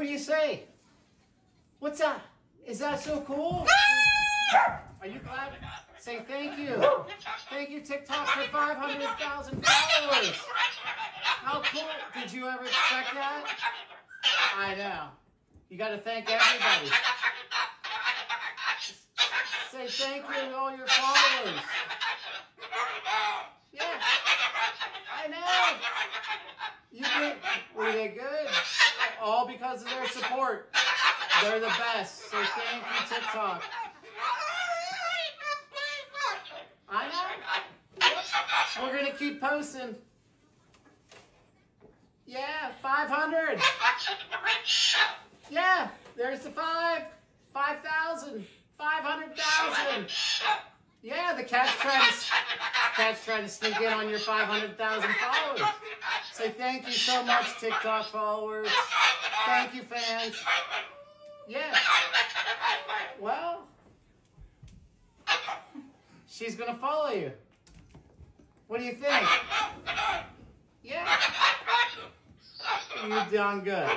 What do you say? What's that? Is that so cool? Are you glad? Say thank you. Thank you, TikTok, for 500,000 followers. How cool. Did you ever expect that? I know. You got to thank everybody. Say thank you to all your followers. Yeah. I know. Were they good? All because of their support. They're the best. So thank you, TikTok. I know. We're going to keep posting. Yeah, 500. Yeah, there's the 5,000. 500,000. Yeah, the cat's trying to sneak in on your 500,000 followers. Say thank you so much, TikTok followers. Thank you, fans. Yeah. Well, she's going to follow you. What do you think? Yeah. You're done good.